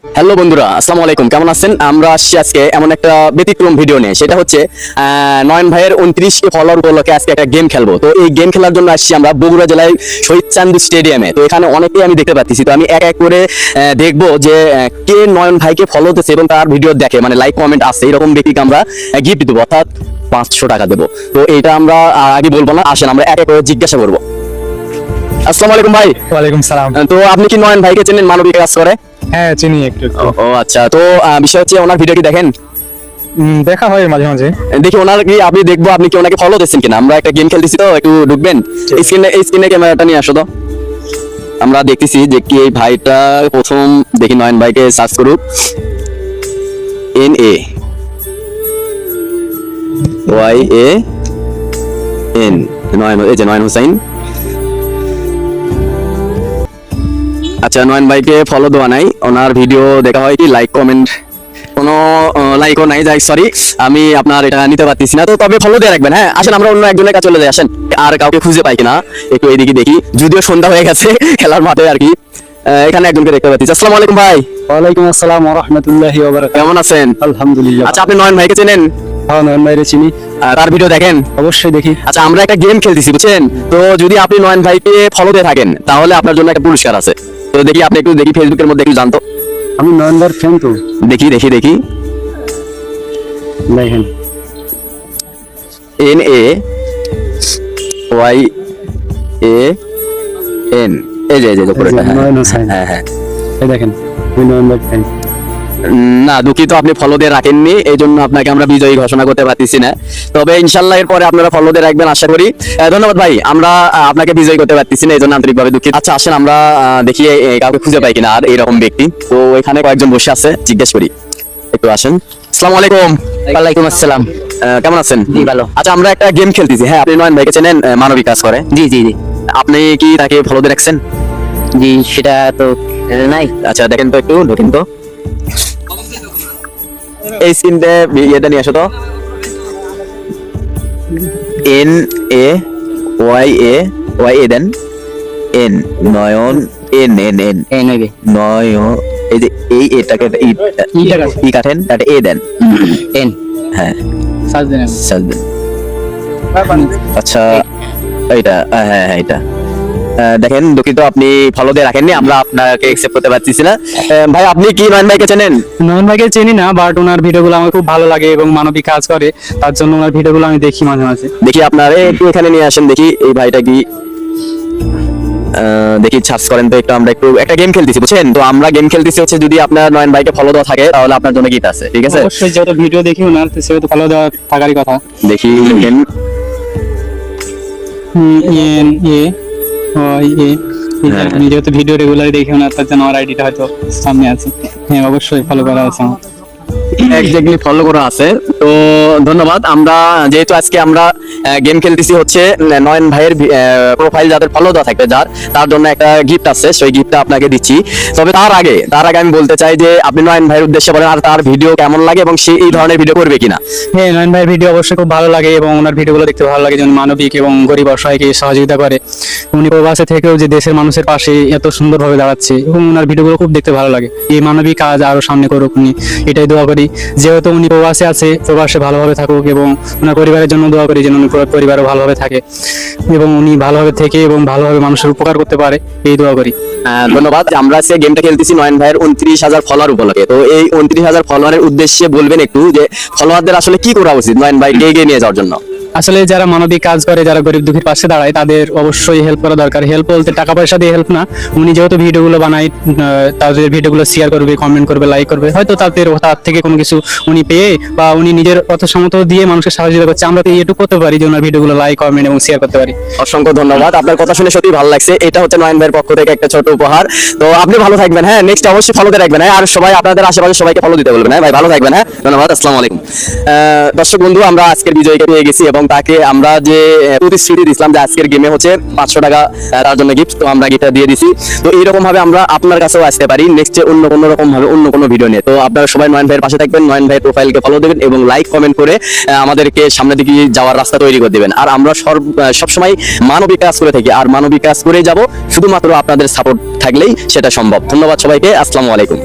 Hello বন্ধুরা, আসসালামু আলাইকুম। কেমন আছেন? আমরা আসছি আজকে এমন একটা ব্যতিক্রম ভিডিও নিয়ে। সেটা হচ্ছে নয়ন ভাইয়ের 29 ফলোয়ার উপলক্ষে আজকে একটা গেম খেলবো। তো এই গেম খেলার জন্য আসছি আমরা বগুড়া জেলায় শহীদ চান্দু স্টেডিয়ামে। তো এখানে অনেকেই আমি দেখতে পাচ্ছি। তো আমি এক এক করে দেখবো যে কে নয়ন ভাইকে ফলো দিচ্ছে এবং তার ভিডিও দেখে, মানে লাইক কমেন্ট আছে, এরকম ব্যক্তিকে আমরা গিফট দেবো, অর্থাৎ 500 টাকা দেবো। তো এইটা আমরা আগে বলবো না, আসেন আমরা এক এক করে জিজ্ঞাসা করবো। আসসালামু আলাইকুম ভাই। ওয়ালাইকুম সালাম। তো আপনি কি নয়ন ভাইকে চেনেন? মানবিক কাজ করে। হ্যাঁ, চিনি একটু একটু। ও আচ্ছা। তো বিষয় হচ্ছে ওনার ভিডিও কি দেখেন? দেখা হয় মাঝে মাঝে। দেখি ওনার কি আপনি দেখবো আপনি কি ওনাকে ফলো দিচ্ছেন কিনা। আমরা একটা গেম খেলতেছি, তো একটু ঢুকবেন স্ক্রিনে ক্যামেরাটা নিয়ে আসো। তো আমরা দেখতেছি যে কি এই ভাইটা প্রথম দেখি নয়ন ভাইকে সার্চ করুক। NAYAN নয়ন, এই যে নয়ন হোসাইন। আচ্ছা, নয়ন ভাইকে ফলো দেওয়া নাই, ওনার ভিডিও দেখা হয় কি লাইক কমেন্ট কোনো লাইকও নাই। যাই সরি, আমি আপনার এটা নিতে পারতেছি না। তো তবে ফলো দিয়ে রাখবেন। হ্যাঁ, আসেন আমরা অন্য একজনের কাছে চলে যাই। আসেন, আর কাউকে খুঁজে পাই কিনা একটু এইদিকে দেখি, যদিও সন্ধ্যা হয়ে গেছে খেলার মাঠে আর কি। এখানে একজনকে দেখতে পাচ্ছি। আসসালামু আলাইকুম ভাই। ওয়ালাইকুম আসসালাম ওয়া রাহমাতুল্লাহি ওয়া বারাকাতুহু। কেমন আছেন? আলহামদুলিল্লাহ। আচ্ছা, আপনি নয়ন ভাইকে চেনেন? হ্যাঁ, নয়ন ভাইরে চিনি। তার ভিডিও দেখেন? অবশ্যই দেখি। আচ্ছা, আমরা একটা গেম খেলতেছি বুঝছেন। তো যদি আপনি নয়ন ভাইকে ফলো দিয়ে থাকেন তাহলে আপনার জন্য একটা পুরস্কার আছে। তো দেখি আপনি একটু দেখি ফেসবুকের মধ্যে একটু জানতো। আমি নয়ন ভাইয়ের ফ্যান তো। দেখি দেখি দেখি দেখেন, NAYAN, এই যে উপরে। নয়ন হোসেন। হ্যাঁ হ্যাঁ। এই দেখেন, আমি নয়ন ভাইয়ের ফ্যান। না, দুঃখিত, আপনি ফলো দিয়ে রাখেননি, এই জন্য আপনাকে আমরা বিজয়ী ঘোষণা করতে পারতেছি না। তবে ইনশাল্লাহ এরপরে আপনারা ফলো দিয়ে রাখবেন আশা করি। ধন্যবাদ ভাই, আমরা আপনাকে বিজয়ী করতে পারতেছি না, এই জন্য আন্তরিকভাবে দুঃখিত। আচ্ছা, আসেন আমরা দেখি কাউকে খুঁজে পাই কিনা আর এইরকম ব্যক্তি। তো এখানে কয়েকজন বসে আছে, জিজ্ঞেস করি। একটু আসেন। আসসালামু আলাইকুম। ওয়ালাইকুম আসসালাম। কেমন আছেন? জি, ভালো। আচ্ছা, আমরা একটা গেম খেলতেছি। হ্যাঁ, আপনি নয়ন ভাইকে চেনেন? মানবিক কাজ করে। জি জি জি আপনি কি তাকে ফলো দিয়ে রাখছেন? জি, সেটা তো নাই। আচ্ছা, দেখেন তো, একটু ঢোকেন তো এই স্ক্রিনতে, ইয়েটা নিয়ে আসো তো। NAYA দেন, N নয়ন, N এই নইবে নয়, এই যে এই এটাকে ই কাটেন, তাতে A দেন। এন হ্যাঁ, সাজ দেন। সাজ দেন। আচ্ছা, এইটা, হ্যাঁ হ্যাঁ এটা দেখেন। দুঃখিত, আপনি ফলো দিয়ে রাখেননি, আমরা আপনাকে অ্যাকসেপ্ট করতে পারতেছি না। ভাই, আপনি কি নয়ন ভাইকে চেনেন? নয়ন ভাইকে চিনি না, বাট ওনার ভিডিওগুলো আমার খুব ভালো লাগে এবং মানবিক কাজ করে, তার জন্য ওনার ভিডিওগুলো আমি দেখি মাঝে মাঝে। দেখি আপনার একটু এখানে নিয়ে আসেন, দেখি এই ভাইটা কি। দেখি সার্চ করেন তো একটু। আমরা একটু একটা গেম খেলতেছি বুঝছেন। তো আমরা গেম খেলতেছি হচ্ছে, যদি আপনার নয়ন ভাইকে ফলো দেওয়া থাকে তাহলে আপনার জন্য গিফট আছে, ঠিক আছে? অবশ্যই, যেহেতু ভিডিও দেখি ওনার, সেহেতু ফলো দেওয়া থাকারই কথা। দেখি দেখেন। আমি যেহেতু ভিডিও রেগুলারই দেখি ওনার, তার জন্য আমার আইডিটা হয়তো সামনে আছে। হ্যাঁ, অবশ্যই ফলো করা আছে আমার। এক্স্যাক্টলি ফলো করা আছে। তো ধন্যবাদ। আমরা যেহেতু আজকে আমরা গেম খেলতেছি হচ্ছে, নয়ন ভাইয়ের প্রোফাইল যাদের ফলো দেওয়া থাকবে, তার জন্য একটা গিফট আছে, সেই গিফটটা আপনাকে দিচ্ছি। তবে তার আগে আমি বলতে চাই যে আপনি নয়ন ভাইয়ের উদ্দেশ্যে বলেন আর তার ভিডিও কেমন লাগে এবং সে এই ধরনের ভিডিও করবে কিনা। হ্যাঁ, নয়ন ভাইয়ের ভিডিও অবশ্যই খুব ভালো লাগে এবং ওনার ভিডিওগুলো দেখতে ভালো লাগে, যেমন মানবিক এবং গরিব অসহায়কে সহযোগিতা করে। উনি প্রবাসে থেকেও যে দেশের মানুষের পাশে এত সুন্দরভাবে দাঁড়াচ্ছে এবং ওনার ভিডিওগুলো খুব দেখতে ভালো লাগে। এই মানবিক কাজ আরো সামনে করুক উনি, এটাই দোয়া করি। যেহেতু উনি প্রবাসে আছে, প্রবাসে ভালোভাবে থাকুক এবং ওনার পরিবারের জন্য দোয়া করি যেন উনি পরিবারও ভালোভাবে থাকে এবং উনি ভালোভাবে থেকে এবং ভালোভাবে মানুষের উপকার করতে পারে, এই দোয়া করি। ধন্যবাদ। আমরা আজকে গেমটা খেলতেছি নয়ন ভাইয়ের 29,000 ফলোয়ার উপলক্ষে। তো এই 29,000 ফলোয়ারের উদ্দেশ্যে বলবেন একটু যে ফলোয়ারদের আসলে কি করা উচিত নয়ন ভাইকে এগিয়ে নিয়ে যাওয়ার জন্য। আসলে যারা মানবিক কাজ করে, যারা গরিব দুঃখীর পাশে দাঁড়ায়, তাদের অবশ্যই হেল্প করা দরকার। হেল্প বলতে টাকা পয়সা দিয়ে হেল্প না। উনি যেহেতু ভিডিওগুলো বানায়, তাদের ভিডিওগুলো শেয়ার করবে, কমেন্ট করবে, লাইক করবে, হয়তো তার থেকে কোনো কিছু উনি পেয়ে বা উনি নিজের অর্থ সামর্থ্য দিয়ে মানুষের সহযোগিতা করছে, আমরা তো এটুকু করতে পারি যে ওনার ভিডিওগুলো লাইক, কমেন্ট এবং শেয়ার করতে পারি। অসংখ্য ধন্যবাদ। আপনার কথা শুনে সত্যি ভালো লাগছে। এটা হচ্ছে নয়ন ভাইয়ের পক্ষ থেকে একটা ছোট উপহার। তো আপনি ভালো থাকবেন। হ্যাঁ, নেক্সট অবশ্যই ফলো দিয়ে রাখবেন। হ্যাঁ, আর সবাই আপনাদের আশেপাশে সবাইকে ফলো দিতে বলবেন। হ্যাঁ ভাই, ভালো থাকবেন। হ্যাঁ, ধন্যবাদ। আসসালামু আলাইকুম। দর্শক বন্ধু, আমরা আজকের বিজয়ীকে পেয়ে গেছি এবং তাকে আমরা যে প্রতিশ্রুতি দিয়েছিলাম যে আজকের গেমে হচ্ছে 500 টাকা তার জন্য গিফট, তো আমরা গিফটটা দিয়ে দিছি। তো এইরকম ভাবে আমরা আপনার কাছেও আসতে পারি নেক্সটে অন্য কোনো রকম ভাবে অন্য কোনো ভিডিও নিয়ে। তো আপনারা সবাই নয়ন ভাইয়ের পাশে থাকবেন, নয়ন ভাইয়ের প্রোফাইলকে ফলো দেবেন এবং লাইক কমেন্ট করে আমাদেরকে সামনের দিকে যাওয়ার রাস্তা তৈরি করে দেবেন। আর আমরা সবসময় মানবিক কাজ করে থাকি আর মানবিক কাজ করে যাব, শুধুমাত্র আপনাদের সাপোর্ট থাকলেই সেটা সম্ভব। ধন্যবাদ সবাইকে। আসসালামু আলাইকুম।